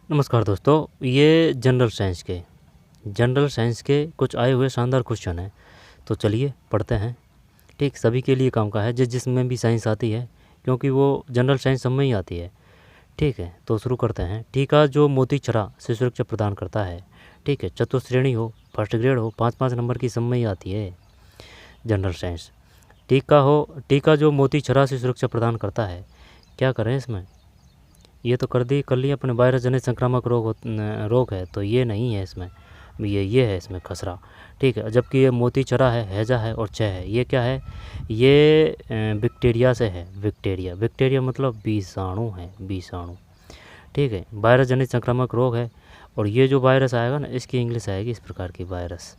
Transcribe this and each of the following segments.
नमस्कार दोस्तों, ये जनरल साइंस के कुछ आए हुए शानदार क्वेश्चन हैं। तो चलिए पढ़ते हैं। ठीक, सभी के लिए काम का है जिसमें भी साइंस आती है, क्योंकि वो जनरल साइंस सब में ही आती है। ठीक है, तो शुरू करते हैं। टीका जो मोती चरा से सुरक्षा प्रदान करता है। ठीक है, चतुश्रेणी हो, फर्स्ट ग्रेड हो, 5-5 नंबर की सब में ही आती है जनरल साइंस। टीका जो मोती चरा से सुरक्षा प्रदान करता है। क्या करें इसमें, ये तो कर लिया अपने वायरस जनित संक्रामक रोग है, तो ये नहीं है इसमें, ये है इसमें खसरा। ठीक है, जबकि ये मोती चरा है, हैजा है और छह है। ये क्या है, ये बैक्टीरिया से है। बैक्टीरिया मतलब विषाणु है, विषाणु। ठीक है, वायरस जनित संक्रामक रोग है। और ये जो वायरस आएगा ना, इसकी इंग्लिश आएगी इस प्रकार की, वायरस।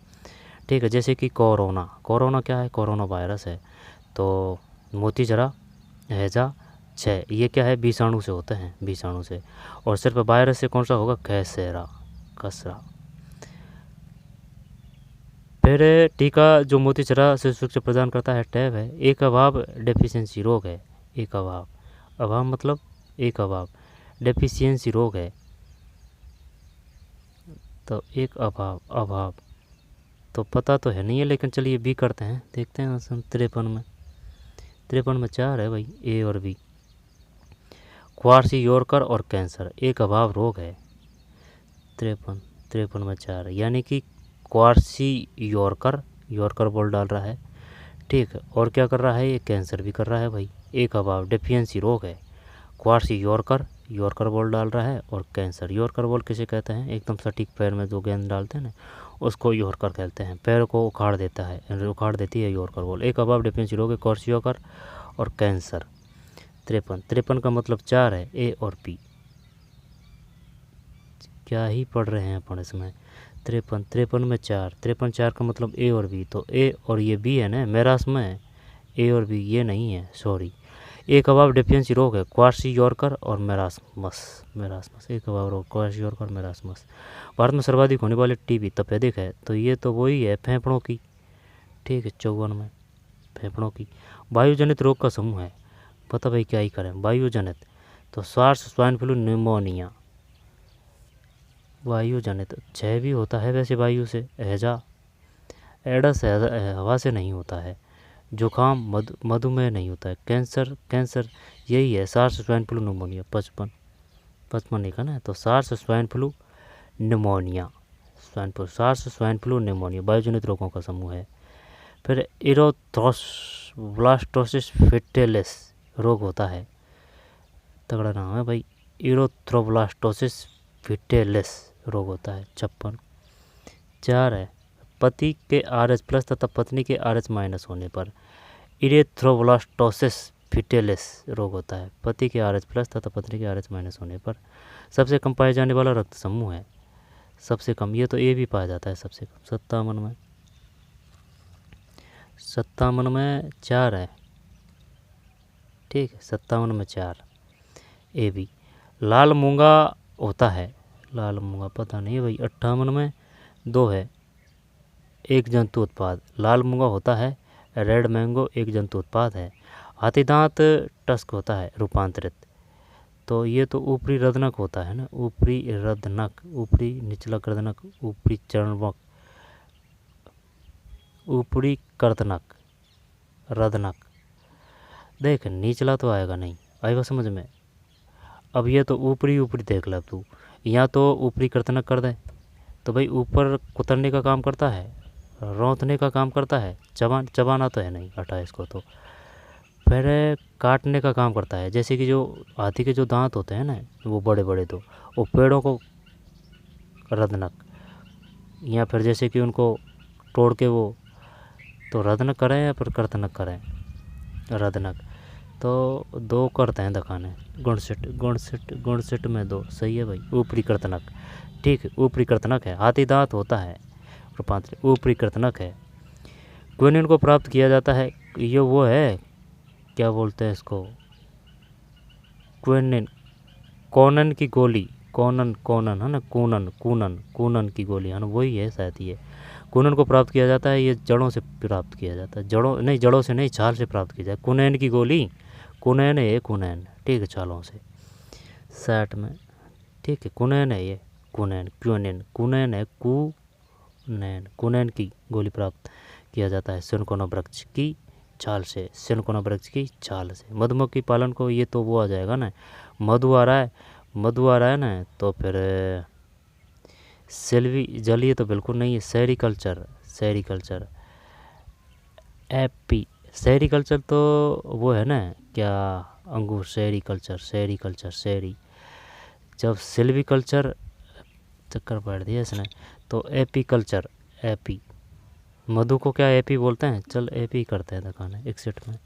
ठीक है, जैसे कि कोरोना क्या है, कोरोना वायरस है। तो मोती चरा, हैजा, छः, ये क्या है, विषाणु से होते हैं, विषाणु से। और सिर्फ वायरस से कौन सा होगा, खसरा। फिर टीका जो मोती चरा से सुरक्षा प्रदान करता है, टैब है। एक अभाव डेफिशिएंसी रोग है। एक अभाव मतलब एक अभाव, डेफिशिएंसी रोग है। तो एक अभाव तो पता तो है नहीं है, लेकिन चलिए बी करते हैं, देखते हैं। 53 में 4 है भाई, ए और बी। क्वार्सियोरकर और कैंसर एक अभाव रोग है। 53 में 4, यानी कि क्वार्सियोरकर बोल डाल रहा है। ठीक है, और क्या कर रहा है, ये कैंसर भी कर रहा है भाई। एक अभाव डेफिशिएंसी रोग है। क्वार्सियोरकर बोल डाल रहा है, और कैंसर। यॉर्कर बॉल किसे कहते हैं, एकदम सटीक पैर में जो गेंद डालते हैं ना, उसको यॉर्कर कहते हैं। पैर को उखाड़ देती है यॉर्कर बॉल। एक अभाव डेफिशिएंसी रोग है, क्वार्सियोरकर और कैंसर। 53 का मतलब 4 है, ए और बी। क्या ही पढ़ रहे हैं अपन इसमें। 53 में 4, 4 का मतलब ए और बी। तो ए और ये बी है ना, मेरास में ए और बी, ये नहीं है, सॉरी। एक अभाव डेफिशिएंसी रोग है, क्वार्सियोरकर और मेरास्मस। एक अभाव रोग, क्वार्सियोरकर, मेरास्मस। भारत में सर्वाधिक होने वाले टीबी तपेदिक है, तो ये तो वही है, फेफड़ों की। ठीक है, 54 में फेफड़ों की। वायुजनित रोग का समूह है, पता भाई क्या ही करें, वायुजनित। तो सार्स, स्वाइन फ्लू, निमोनिया। वायुजनित 6 भी होता है वैसे वायु से। हैजा, एडस हवा से नहीं होता है। जुकाम, मधुमेह नहीं होता है। कैंसर यही है, सार्स, स्वाइन फ्लू, निमोनिया। 55 लिखा ना, तो SARS, swine flu, pneumonia. SARS, swine flu, pneumonia वायुजनित रोगों का समूह है। फिर इरोथ्रोब्लास्टोसिस फिटेलिस रोग होता है, तगड़ा नाम है भाई। इरोथ्रोब्लास्टोसिस फिटेलिस रोग होता है। 56 है, पति के RH+ तथा पत्नी के RH- होने पर इरेथ्रोब्लास्टोसिस फिटेलिस रोग होता है। पति के RH+ तथा पत्नी के RH- होने पर। सबसे कम पाए जाने वाला रक्त समूह है, सबसे कम, ये तो ए भी पाया जाता है सबसे कम। 57 में 4 है। ठीक है, 57 में 4, ए बी। लाल मूंगा होता है, लाल मूंगा पता नहीं भाई। 58 में 2 है, एक जंतु उत्पाद। लाल मूंगा होता है, रेड मैंगो एक जंतु उत्पाद है। हाथी दांत टस्क होता है, रूपांतरित। तो ये तो ऊपरी रदनक होता है ना, ऊपरी निचला गर्दनक, ऊपरी चरणवक, ऊपरी कर्दनक, रदनक। देख, निचला तो आएगा नहीं, आएगा समझ में। अब ये तो ऊपरी देख ले तू, या तो ऊपरी कर्दनक कर दे, तो भाई ऊपर कुतरने का काम करता है, रौंदने का काम करता है, चबाना तो है नहीं, हटा इसको। तो फिर काटने का काम करता है, जैसे कि जो हाथी के जो दांत होते हैं ना, वो बड़े बड़े, तो वो पेड़ों को रदनक, या फिर जैसे कि उनको तोड़ के वो, तो रदनक करें या फिर कर्तनक करें, रदनक। तो 2 करते हैं दिखाने, गुणसिट में 2 सही है भाई, ऊपरी कर्तनक। ठीक है, ऊपरी कर्तनक है। हाथी दांत होता है रूपांतरित, ऊपरी कर्तनक है। क्विनिन को प्राप्त किया जाता है, ये वो है, क्या बोलते हैं इसको, क्विनिन, कोनन की गोली, कोनन है ना, कूनन की गोली है ना, वही है शायद। ये कुनन को प्राप्त किया जाता है, ये जड़ों से प्राप्त किया जाता है। जड़ों से नहीं, छाल से प्राप्त की जाए। कुनैन की गोली, कुनैन है, कुनैन। ठीक है, छालों से। 60 में ठीक है। कुनैन है ये, कुनैन, क्यूनैन, कुनैन है, कुनैन, कुनैन की गोली प्राप्त किया जाता है सिनकोना वृक्ष की छाल से, सिनकोना वृक्ष की छाल से। मधुमक्खी पालन को ये तो वो आ जाएगा ना, मधु आ रहा है, मधु आ रहा है ना, तो फिर सेल्वी जलीय तो बिल्कुल नहीं है। सेरिकल्चर, सेरिकल्चर, एपी, सेरिकल्चर तो वो है ना क्या, अंगूर, सेरिकल्चर, सेरिकल्चर, सेरी। जब सिल्वीकल्चर चक्कर पड़ दिया इसने, तो एपीकल्चर, एपी। मधु को क्या एपी बोलते हैं, चल एपी करते हैं दिखाने, एक सेट में,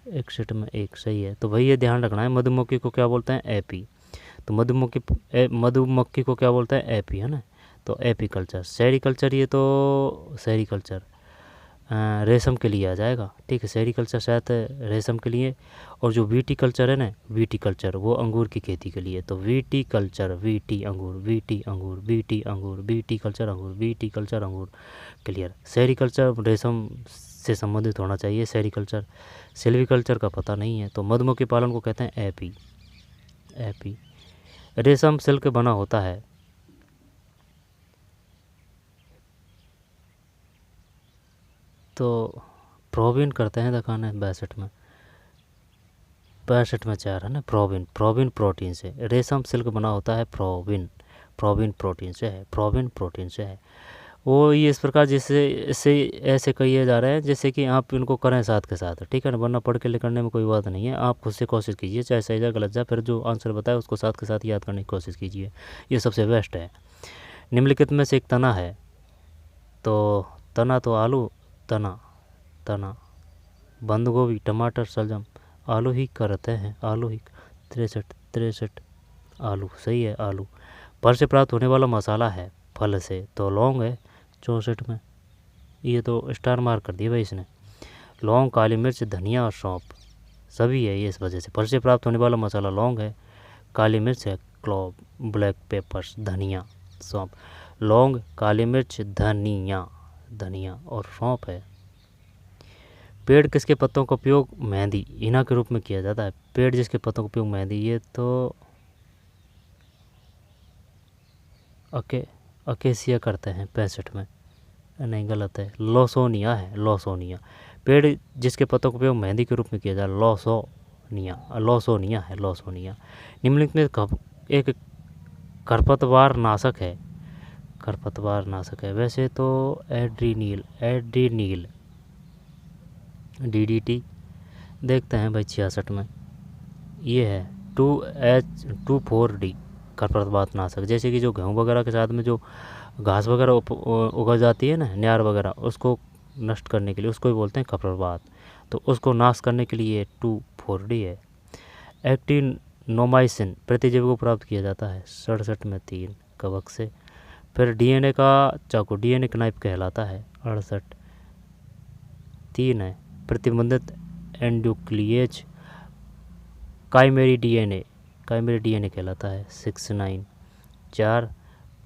एक सेट में एक, सही है। तो भाई ये ध्यान रखना है, मधुमक्खी को क्या बोलते हैं, एपी। तो मधुमक्खी को क्या बोलते हैं, एपी, है ना। तो एपीकल्चर। सेरिकल्चर ये तो सेरिकल्चर रेशम के लिए आ जाएगा, ठीक है। सेरिकल्चर शायद रेशम के लिए। और जो वीटीकल्चर है ना, वीटीकल्चर वो अंगूर की खेती के लिए। तो वीटीकल्चर, वीटी अंगूर, वीटी अंगूर, वीटी अंगूर, वीटीकल्चर अंगूर, वीटीकल्चर अंगूर, क्लियर। सेरिकल्चर रेशम से संबंधित होना चाहिए, सेरिकल्चर। सिल्वीकल्चर का पता नहीं है। तो मधुमक्खी पालन को कहते हैं एपी, एपी। रेशम सिल्क बना होता है, तो प्रोविन करते हैं दिखाना 62 में, 65 में 4 है ना। प्रोविन, प्रोविन प्रोटीन से रेशम सिल्क बना होता है, प्रोविन, प्रोविन प्रोटीन से है, प्रोविन प्रोटीन से है। वो ये इस प्रकार जैसे इससे ऐसे कहिए जा रहे हैं जैसे कि आप इनको करें साथ के साथ, ठीक है ना, वरना पढ़ के लिखने में कोई बात नहीं है। आप खुद से कोशिश कीजिए, चाहे सही या गलत जाए, फिर जो आंसर बताए उसको साथ के साथ याद करने की कोशिश कीजिए, ये सबसे बेस्ट है। निम्नलिखित में से एक तना है, तो तना तो आलू, तना, तना, बंद गोभी, टमाटर, शलजम, आलू ही करते हैं, आलू ही, 63, 63, आलू, सही है, आलू। फल से प्राप्त होने वाला मसाला है, फल से, तो लौंग है, 64 में। ये तो स्टार मार्क कर दिया भाई इसने। लौंग, काली मिर्च, धनिया और सौंफ, सभी है ये इस वजह से। फल से प्राप्त होने वाला मसाला लौंग है, काली मिर्च है, क्लोव, ब्लैक पेपर्स, धनिया, सौंफ। लौंग, काली मिर्च, धनिया, धनिया और सौंफ है। पेड़ किसके पत्तों का उपयोग मेहंदी, हीना के रूप में किया जाता है। पेड़ जिसके पत्तों का उपयोग मेहंदी, ये तो अकेसिया करते हैं, 65 में, नहीं गलत है, लॉसोनिया है, लॉसोनिया। पेड़ जिसके पत्तों का उपयोग मेहंदी के रूप में किया जाए, लॉसोनिया, लॉसोनिया है, लॉसोनिया। निम्नलिखित में एक खरपतवार नाशक है, खरपतवार नाशक है, वैसे तो एड्रीनील, एड्रीनील, DDT। देखते हैं भाई 66 में, ये है 2H24D, खरपतवार नाशक। जैसे कि जो गेहूँ वगैरह के साथ में जो घास वगैरह उगा जाती है ना, न्यार वगैरह, उसको नष्ट करने के लिए उसको ही बोलते हैं खरपतवार। तो उसको नाश करने के लिए 2,4-D है। एक्टिनोमाइसिन प्रतिजीवी को प्राप्त किया जाता है, 67 में 3, कवक से। फिर DNA का चाकू, DNA नाइफ कहलाता है, 68, 3 है। प्रतिबंधित एंडोक्लिएज काइमेरी DNA, काइमेरी DNA कहलाता है, 69, 4।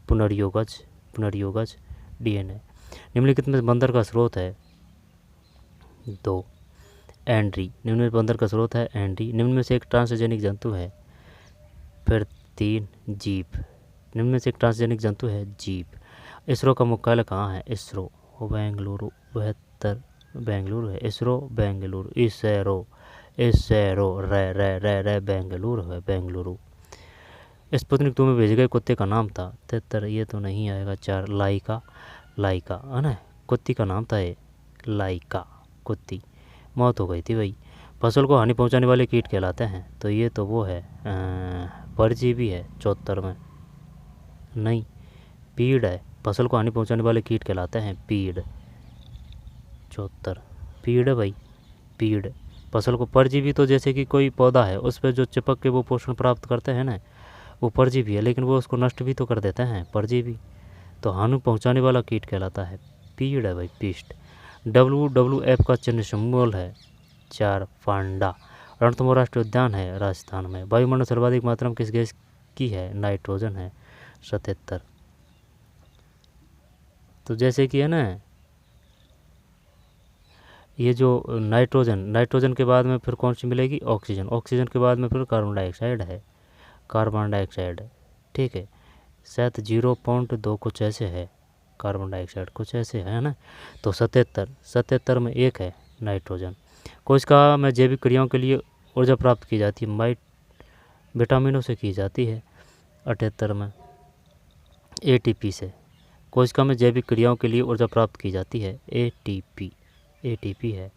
पुनर्योगज, पुनर्योगज DNA। निम्नलिखित में बंदर का स्रोत है, 2, एंड्री। निम्न में बंदर का स्रोत है एंड्री। निम्न में से एक ट्रांसजेनिक जंतु है, फिर 3, जीप। निम्न में से एक ट्रांसजेनिक जंतु है, जीप। इसरो का मुख्यालय कहाँ है, इसरो बेंगलुरु, 72, बेंगलुरु है, इसरो बेंगलुरु, इसरो, इसरो, रे बेंगलुरु है, बेंगलुरु। स्पुतनिक 2 में भेजे गए कुत्ते का नाम था, 73, ये तो नहीं आएगा, 4, लाइका, लाइका है ना, कुत्ती का नाम था ये, लाइका, कुत्ती, मौत हो गई थी भाई। फसल को हानि पहुंचाने वाले कीट कहलाते हैं, तो ये तो वो है परजीवी है, 74 में, नहीं, पीड़ है। फसल को हानि पहुंचाने वाले कीट कहलाते हैं पीड़, 74, पीड़ है भाई, पीड़। फसल को परजीवी तो जैसे कि कोई पौधा है उस पर जो चिपक के वो पोषण प्राप्त करते हैं ना, वो परजीवी है, लेकिन वो उसको नष्ट भी तो कर देते हैं, परजीवी। तो हानि पहुंचाने वाला कीट कहलाता है पीड़ है भाई, पीस्ट। WWF का चिन्ह सिंबल है, 4, फांडा। रणथंभौर राष्ट्रीय उद्यान है राजस्थान में। वायुमंडल सर्वाधिक मात्रा में किस गैस की है, नाइट्रोजन है, 77। तो जैसे कि है ना, ये जो नाइट्रोजन, नाइट्रोजन के बाद में फिर कौन सी मिलेगी, ऑक्सीजन, ऑक्सीजन के बाद में फिर कार्बन डाइऑक्साइड है, कार्बन डाइऑक्साइड। ठीक है। शायद 0.2 कुछ ऐसे है कार्बन डाइऑक्साइड, कुछ ऐसे है ना। तो 77 में एक है नाइट्रोजन। कोशिका में जैविक क्रियाओं के लिए ऊर्जा प्राप्त की जाती है विटामिनों से की जाती है। 78 में ATP से। कोशिका में जैविक क्रियाओं के लिए ऊर्जा प्राप्त की जाती है ATP है।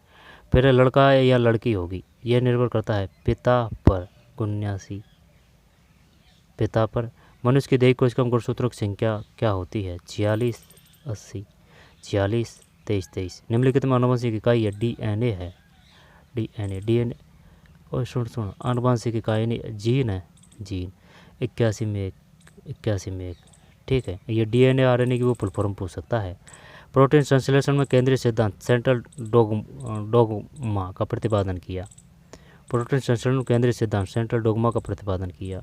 फिर लड़का है या लड़की होगी, यह निर्भर करता है पिता पर 79 पिता पर। मनुष्य की दैहिक कोशिका में गुणसूत्रों की संख्या क्या होती है? 46 80 46 23 23। निम्नलिखित में आनुवंशिक इकाई है DNA है। DNA और सुन आनुवंशिक इकाई नहीं, जीन है, जीन 81 में 1 ठीक है। ये DNA RNA की वो फुल फॉर्म पूछ सकता है। प्रोटीन संश्लेषण में केंद्रीय सिद्धांत सेंट्रल डोगमा का प्रतिपादन किया। प्रोटीन संश्लेषण में केंद्रीय सिद्धांत सेंट्रल डोगमा का प्रतिपादन किया।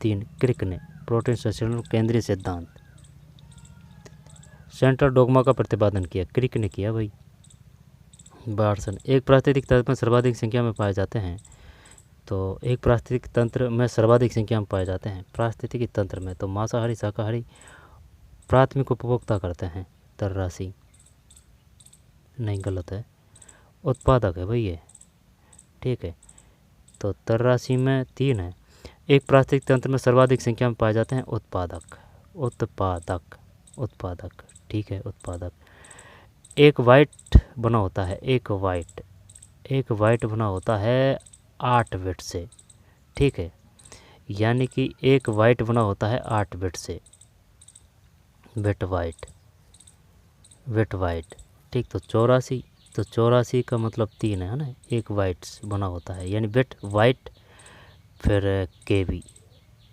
3 क्रिक ने प्रोटीन संश्लेषण में केंद्रीय सिद्धांत सेंट्रल डोगमा का प्रतिपादन किया, क्रिक ने किया भाई। बार्सन एक पारिस्थितिक तंत्र में सर्वाधिक संख्या में पाए जाते हैं। तो एक पारिस्थितिक तंत्र में सर्वाधिक संख्या में पाए जाते हैं। पारिस्थितिक तंत्र में तो मांसाहारी शाकाहारी प्राथमिक उपभोक्ता करते हैं। तर्रासी नहीं, गलत है, उत्पादक है भाई ये, ठीक है। तो तर्रासी में 3 है। एक पारिस्थितिक तंत्र में सर्वाधिक संख्या में पाए जाते हैं उत्पादक, ठीक है, उत्पादक। एक वाइट बना होता है, एक वाइट बना होता है 8 बिट से, ठीक है। यानी कि एक वाइट बना होता है 8 बिट से, वेट वाइट, ठीक। तो 84 का मतलब 3 है ना, एक वाइट बना होता है यानी वेट वाइट, फिर केवी।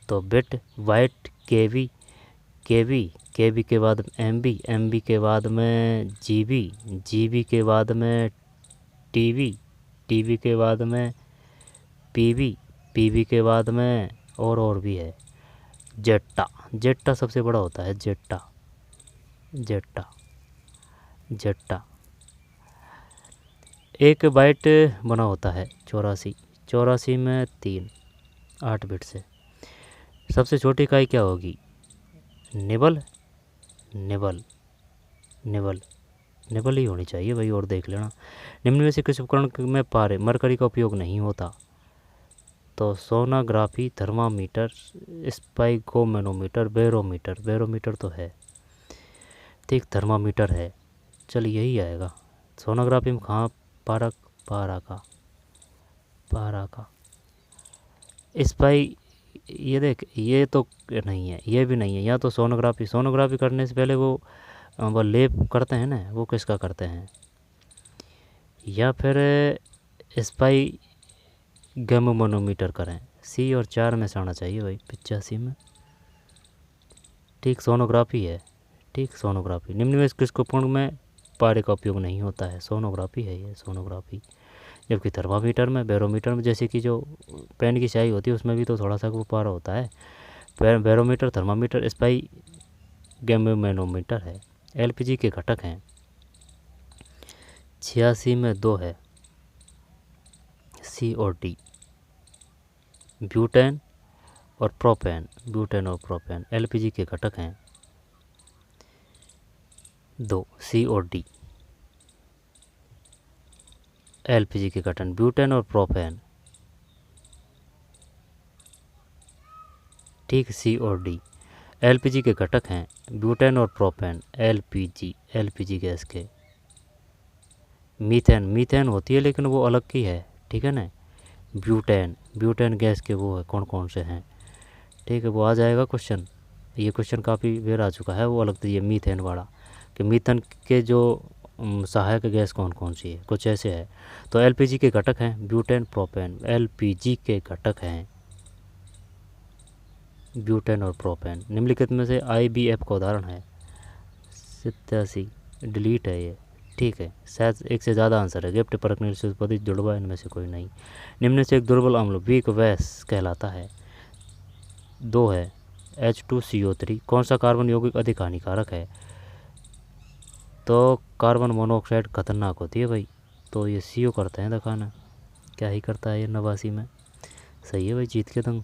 तो वेट वाइट केवी के बाद एमबी के बाद में जीबी के बाद में टीबी के बाद में पीबी के बाद में और भी है जेट्टा सबसे बड़ा होता है, जेट्टा। एक बाइट बना होता है 84 में 3 8 बिट से। सबसे छोटी इकाई क्या होगी? निबल ही होनी चाहिए भाई, और देख लेना। निम्न में से किस उपकरण में पारे मरकरी का उपयोग नहीं होता? तो सोनोग्राफी, थर्मामीटर, स्पाइगोमेनोमीटर, बैरोमीटर तो है, ठीक, थर्मामीटर है। चल यही आएगा। सोनोग्राफी में कहाँ पारा का स्पाई, ये देख, ये तो नहीं है, ये भी नहीं है। या तो सोनोग्राफी करने से पहले वो लेप करते हैं ना, वो किसका करते हैं? या फिर स्पाई गैमोमोनोमीटर करें। C और 4 में से आना चाहिए भाई, 85 में, ठीक, सोनोग्राफी है, ठीक, सोनोग्राफी। निम्न में किस उपकरण में पारे का उपयोग नहीं होता है? सोनोग्राफी है ये, सोनोग्राफी। जबकि थर्मामीटर में, बैरोमीटर में, जैसे कि जो पेन की स्याही होती है उसमें भी तो थोड़ा सा वो पारा होता है। बैरोमीटर, थर्मामीटर, स्पाई गैमोमैनोमीटर है। LPG के घटक हैं। 86 में 2 है, C और D। ब्यूटेन और प्रोपेन LPG के घटक हैं 2, C और D। LPG के घटक ब्यूटेन और प्रोपेन, ठीक, C और D। LPG के घटक हैं ब्यूटेन और प्रोपेन, LPG गैस के। मीथेन होती है लेकिन वो अलग की है, ठीक है ना। ब्यूटेन गैस के वो है कौन से हैं, ठीक है, वो आ जाएगा क्वेश्चन। ये क्वेश्चन काफ़ी बेर आ चुका है, वो अलग तो ये मीथेन वाला, कि मीथेन के जो सहायक गैस कौन सी है, कुछ ऐसे है। तो LPG के घटक हैं ब्यूटेन, प्रोपेन। LPG के घटक हैं ब्यूटेन और प्रोपेन। निम्नलिखित में से IBF का उदाहरण है 87, डिलीट है ये, ठीक है। शायद एक से ज़्यादा आंसर है। गिफ्ट परखने से उत्पादित जुड़वा इनमें से कोई नहीं। निम्न से एक दुर्बल अम्ल वीक बेस कहलाता है। 2 है H2CO3। कौन सा कार्बन यौगिक अधिक हानिकारक है? तो कार्बन मोनोऑक्साइड खतरनाक होती है भाई, तो ये CO करते हैं दिखाना, क्या ही करता है ये 89 में, सही है भाई, जीत के दंग।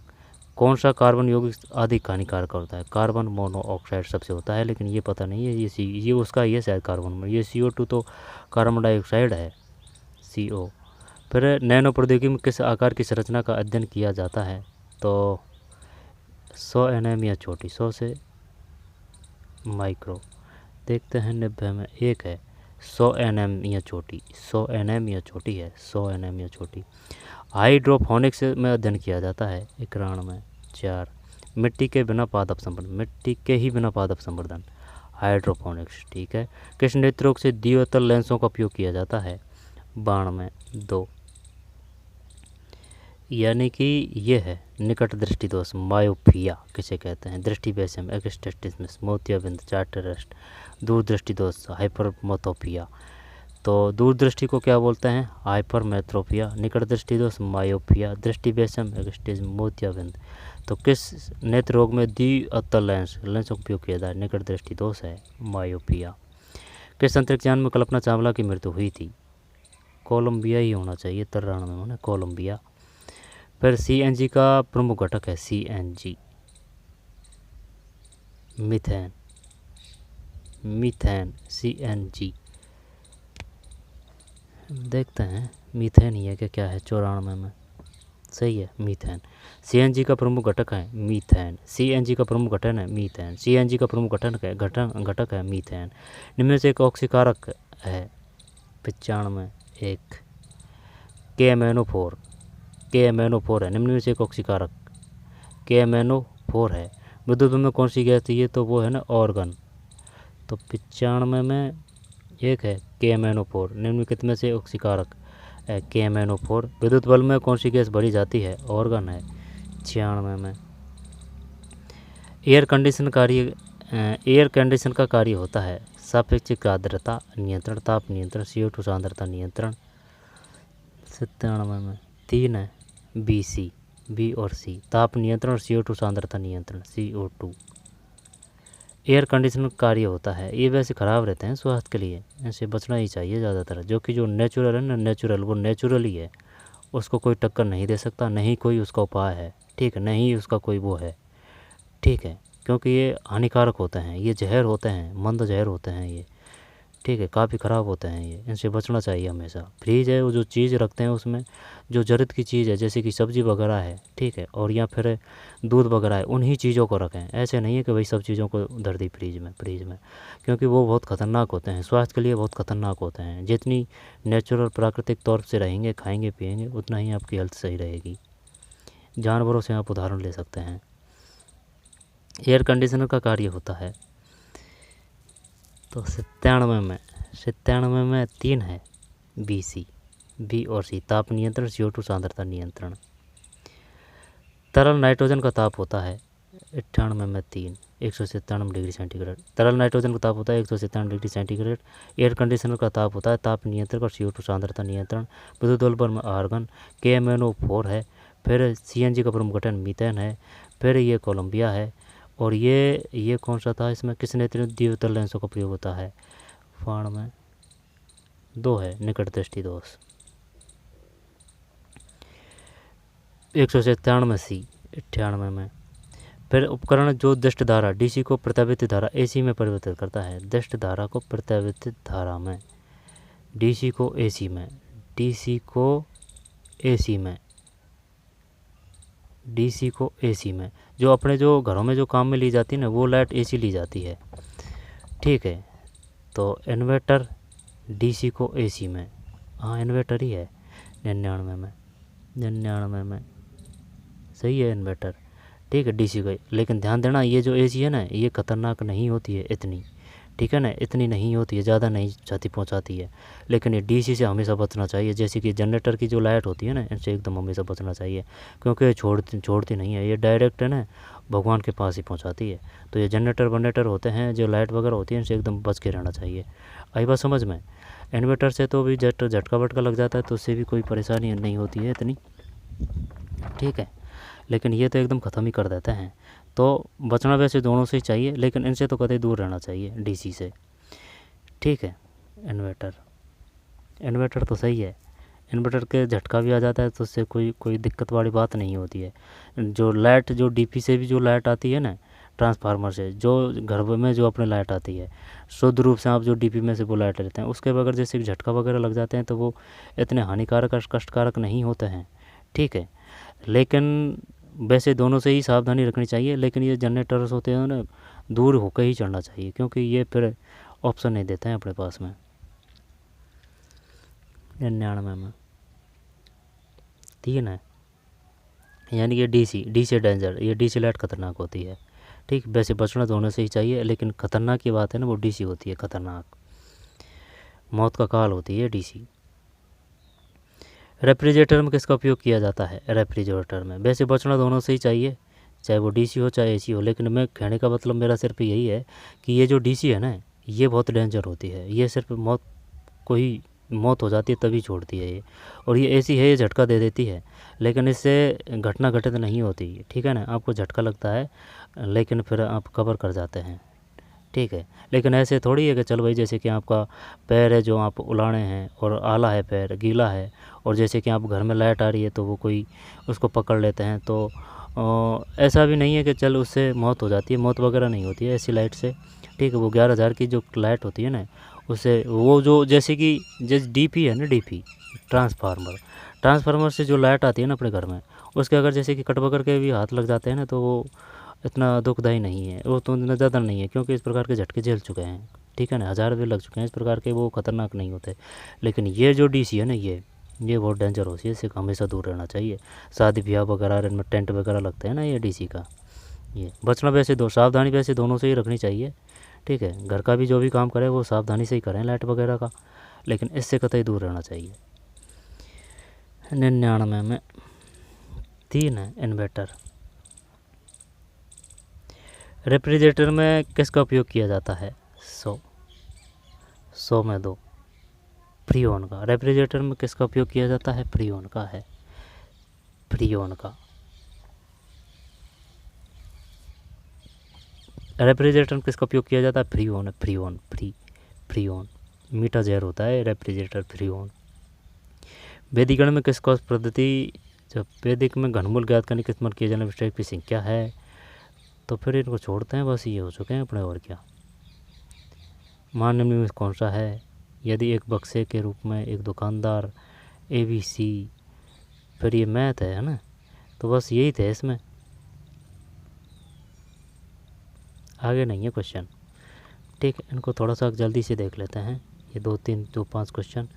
कौन सा कार्बन यौगिक अधिक हानिकारक होता है? कार्बन मोनोऑक्साइड सबसे होता है, लेकिन ये पता नहीं है, ये उसका ये शायद कार्बन, ये CO2 तो कार्बन डाइऑक्साइड है, CO। फिर नैनो प्रौद्योगिकी में किस आकार की संरचना का अध्ययन किया जाता है? तो 100 nm या छोटी, 100 से माइक्रो। देखते हैं 90 में एक है 100 nm या छोटी, 100 nm या छोटी है, 100 nm या छोटी। हाइड्रोपोनिक्स में अध्ययन किया जाता है 91 में। 4 मिट्टी के बिना पादप संवर्धन, मिट्टी के ही बिना पादप संवर्धन, हाइड्रोपोनिक्स, ठीक है। किस नेत्र रोग से द्विअवतल लेंसों का उपयोग किया जाता है? 92 में 2, यानी कि ये है निकट दृष्टि दोष, मायोपिया किसे कहते हैं? दृष्टि वैषम्य, एस्टिग्मेटिस, मोतियाबिंद, चार्टरिस्ट। दूरदृष्टि दोष, हाइपरमेट्रोपिया। तो दूरदृष्टि को क्या बोलते हैं? हाइपरमेट्रोपिया। निकट दृष्टि दोष मायोपिया, दृष्टि वैषम्य, एस्टिग्मेटिस, मोतियाबिंद। तो किस नेत्र रोग में द्विअवतल लेंस का उपयोग किया जाए? निकट दृष्टि दोष है, मायोपिया। किस अंतरिक्ष यान में कल्पना चावला की मृत्यु हुई थी? कोलंबिया ही होना चाहिए, 93 में, कोलंबिया। फिर CNG का प्रमुख घटक है CNG, मीथेन, मीथेन, CNG। देखते हैं मीथेन ही है कि क्या है? 94 में, सही है, मीथेन। CNG का प्रमुख घटक है मीथेन, CNG का प्रमुख घटक है मीथेन, CNG का प्रमुख घटक है मीथेन। निम्न में से एक ऑक्सीकारक है 95 एक, KMnO4, KMnO4 है, निम्न में से एक ऑक्सीकारक KMnO4 है। विद्युत बम में कौन सी गैस थी? ये तो वो है ना, ऑर्गन। तो 95 में एक है KMnO4, निम्न में कितने से ऑक्सीकारक है? KMnO4। विद्युत बल्ब में कौन सी गैस भरी जाती है? ऑर्गन है, 96 में। एयर कंडीशन का कार्य होता है सापेक्षिक आर्द्रता नियंत्रण, ताप नियंत्रण, CO2 सांद्रता नियंत्रण। 97 में 3 है, B और C, ताप नियंत्रण और CO2 सांद्रता नियंत्रण, CO2। एयर कंडीशनर कार्य होता है, ये वैसे ख़राब रहते हैं स्वास्थ्य के लिए, इनसे बचना ही चाहिए ज़्यादातर। जो नेचुरल है ना, नेचुरल, वो नेचुरल ही है, उसको कोई टक्कर नहीं दे सकता, नहीं कोई उसका उपाय है, ठीक है, नहीं उसका कोई वो है, ठीक है, क्योंकि ये हानिकारक होते हैं, ये जहर होते हैं, मंद जहर होते हैं ये, ठीक है, काफ़ी ख़राब होते हैं ये, इनसे बचना चाहिए हमेशा। फ्रीज है, वो जो चीज़ रखते हैं उसमें जो ज़रूरत की चीज़ है, जैसे कि सब्ज़ी वगैरह है, ठीक है, और या फिर दूध वगैरह है, उन्हीं चीज़ों को रखें। ऐसे नहीं है कि भाई सब चीज़ों को धर दी फ्रीज में, क्योंकि वो बहुत ख़तरनाक होते हैं, स्वास्थ्य के लिए बहुत ख़तरनाक होते हैं। जितनी नेचुरल प्राकृतिक तौर से रहेंगे, खाएँगे पिएँगे, उतना ही आपकी हेल्थ सही रहेगी। जानवरों से आप उदाहरण ले सकते हैं। एयर कंडीशनर का कार्य होता है, तो 97 में 3 है, B और C, ताप नियंत्रण, CO2 सांद्रता नियंत्रण। तरल नाइट्रोजन का ताप होता है 98 में 3, 197 डिग्री सेंटीग्रेड। तरल नाइट्रोजन का ताप होता है 197 डिग्री सेंटीग्रेड। एयर कंडीशनर का ताप होता है ताप नियंत्रण और CO2 सांद्रता नियंत्रण। विद्युत बल्ब में आर्गन, KMnO4 है। फिर CNG का प्रमुख घटक मीथेन है। फिर ये कोलंबिया है। और ये कौन सा था? इसमें किस नेत्र द्विअवतल लेंसों का प्रयोग होता है? फाण में 2 है, निकट दृष्टि दोष। 197 C, 98 में। फिर उपकरण जो दृष्ट धारा DC को प्रत्यावर्तित धारा AC में परिवर्तित करता है। दृष्ट धारा को प्रत्यावर्तित धारा में, DC को AC में, DC को AC में। जो अपने जो घरों में जो काम में ली जाती है ना, वो लाइट AC ली जाती है, ठीक है। तो इन्वर्टर DC को AC में, हाँ इन्वर्टर ही है 99 में सही है इन्वर्टर, ठीक है, DC का। लेकिन ध्यान देना, ये जो AC है ना, ये ख़तरनाक नहीं होती है इतनी, ठीक है ना, इतनी नहीं होती है, ज़्यादा नहीं क्षति पहुंचाती है। लेकिन ये DC से हमेशा बचना चाहिए। जैसे कि जनरेटर की जो लाइट होती है ना, इनसे एकदम हमेशा बचना चाहिए, क्योंकि ये छोड़ती नहीं है, ये डायरेक्ट है ना भगवान के पास ही पहुंचाती है। तो ये जनरेटर होते हैं, जो लाइट वगैरह होती है, इनसे एकदम बच के रहना चाहिए। आई बात समझ में? इन्वर्टर से तो भी झटका वटका लग जाता है, तो उससे भी कोई परेशानी नहीं होती है इतनी, ठीक है। लेकिन ये तो एकदम ख़त्म ही कर देते हैं। तो बचना वैसे दोनों से ही चाहिए, लेकिन इनसे तो कतई दूर रहना चाहिए, DC से, ठीक है। इन्वर्टर तो सही है। इन्वर्टर के झटका भी आ जाता है तो उससे कोई दिक्कत वाली बात नहीं होती है। जो लाइट जो डीपी से भी जो लाइट आती है ना, ट्रांसफार्मर से जो घर में जो अपने लाइट आती है, शुद्ध रूप से आप जो डीपी में से वो लाइट लेते हैं, उसके बगैर जैसे झटका वगैरह लग जाते हैं तो वो इतने हानिकारक और कष्टकारक नहीं होते हैं, ठीक है। लेकिन वैसे दोनों से ही सावधानी रखनी चाहिए, लेकिन ये जनरेटर्स होते हैं ना, दूर होकर ही चढ़ना चाहिए, क्योंकि ये फिर ऑप्शन नहीं देते हैं अपने पास में। 99 में 3 है, यानी कि डीसी डेंजर, ये डीसी लाइट खतरनाक होती है, ठीक। वैसे बचना दोनों से ही चाहिए, लेकिन खतरनाक की बात है ना, वो डीसी होती है खतरनाक, मौत का काल होती है डीसी। रेफ्रिजरेटर में किसका उपयोग किया जाता है? रेफ्रिजरेटर में वैसे बचना दोनों से ही चाहिए, चाहे वो डीसी हो चाहे एसी हो, लेकिन मैं कहने का मतलब मेरा सिर्फ यही है कि ये जो डीसी है ना, ये बहुत डेंजर होती है, ये सिर्फ मौत हो जाती है तभी छोड़ती है ये। और ये ऐसी है, ये झटका दे देती है, लेकिन इससे घटना घटित नहीं होती, ठीक है ना। आपको झटका लगता है लेकिन फिर आप कवर कर जाते हैं, ठीक है। लेकिन ऐसे थोड़ी है कि चल भाई, जैसे कि आपका पैर है जो आप उलाड़े हैं और आला है, पैर गीला है, और जैसे कि आप घर में लाइट आ रही है तो वो कोई उसको पकड़ लेते हैं, तो ऐसा भी नहीं है कि चल उससे मौत हो जाती है, मौत वगैरह नहीं होती है ऐसी लाइट से, ठीक है। वो 11,000 की जो लाइट होती है ना, उससे वो जो जैसे डीपी है ना, डीपी ट्रांसफार्मर से जो लाइट आती है ना अपने घर में, उसके अगर जैसे कि कट पकड़ के भी हाथ लग जाते हैं ना, तो वो इतना दुखदाई नहीं है, वो तो ज़्यादा नहीं है, क्योंकि इस प्रकार के झटके झेल चुके हैं, ठीक है ना, 1000 भी लग चुके हैं इस प्रकार के, वो खतरनाक नहीं होते। लेकिन ये जो डीसी है ना, ये बहुत डेंजर होती है, इससे हमेशा दूर रहना चाहिए। शादी ब्याह वगैरह इनमें टेंट वगैरह लगते हैं ना, ये डीसी का, ये बचना वैसे सावधानी वैसे दोनों से ही रखनी चाहिए, ठीक है। घर का भी जो भी काम करें वो सावधानी से ही करें, लाइट वगैरह का, लेकिन इससे कतई दूर रहना चाहिए। 99 में 3 है इन्वर्टर। रेफ्रिजरेटर में किसका उपयोग किया जाता है? 100 में 2 फ्रीऑन का। रेफ्रिजरेटर में किसका उपयोग किया जाता है? फ्रीऑन का है, फ्रीऑन का। रेफ्रिजरेटर में किसका उपयोग किया जाता है? फ्रीऑन, फ्रीऑन मीठा जहर होता है रेफ्रिजरेटर, फ्रीऑन। वैदिकगण में किस कौश पद्धति, जब वैदिक में घनमूल ज्ञात करने के इस्तेमाल किए जाने विषय की संख्या है, तो फिर इनको छोड़ते हैं, बस ये हो चुके हैं अपने, और क्या। मान निम्न में कौन सा है? यदि एक बक्से के रूप में एक दुकानदार ABC, फिर ये मैथ है ना, तो बस यही थे इसमें, आगे नहीं है क्वेश्चन, ठीक है। इनको थोड़ा सा जल्दी से देख लेते हैं, ये 5 क्वेश्चन।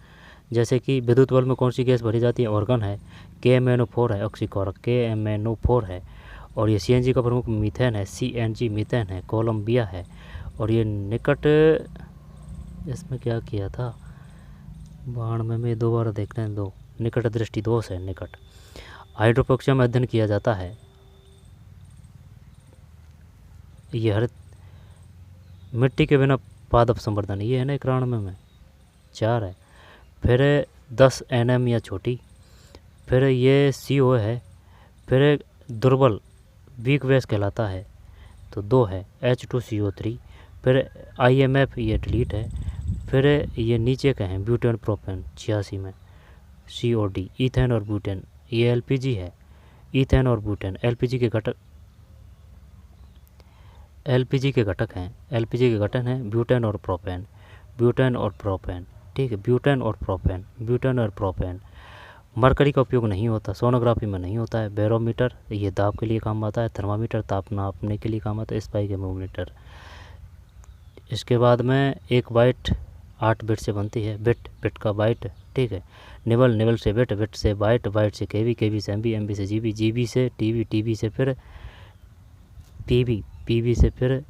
जैसे कि विद्युत बल्ब में कौन सी गैस भरी जाती है? ऑर्गन है। KMnO4 है, ऑक्सीकोरक KMnO4 है। और ये CNG का प्रमुख मीथेन है, CNG मीथेन है, कोलंबिया है। और ये निकट, इसमें क्या किया था 92 में, दोबारा देख रहे हैं, 2 निकट दृष्टि दोष है, निकट। हाइड्रोपोक्सिया में अध्ययन किया जाता है, ये हर मिट्टी के बिना पादप संवर्धन, ये है ना 91 में 4 है। फिर 10 Nm या छोटी, फिर ये CO है, फिर दुर्बल वीक बेस कहलाता है, तो 2 है H2CO3। फिर IMF ये डिलीट है। फिर ये नीचे का है ब्यूटेन प्रोपेन 86 में, COD ईथेन और ब्यूटेन, ये LPG है, ईथेन और ब्यूटेन LPG के घटक हैं, LPG के घटक हैं ब्यूटेन और प्रोपेन, ठीक है, ब्यूटेन और प्रोपेन। मरकरी का उपयोग नहीं होता, सोनोग्राफी में नहीं होता है। बैरोमीटर ये दाब के लिए काम आता है, थर्मामीटर ताप नापने के लिए काम आता है, स्पाइगोमीटर। इसके बाद में एक बाइट 8 बिट से बनती है, बिट का बाइट, ठीक है। निबल से बिट से बाइट से केबी से MB से GB से टीबी से फिर पीबी से फिर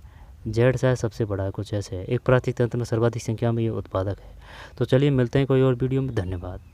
जेड शायद सबसे बड़ा है, कुछ ऐसे है। एक प्राकृतिक तंत्र में सर्वाधिक संख्या में ये उत्पादक है। तो चलिए मिलते हैं कोई और वीडियो में, धन्यवाद।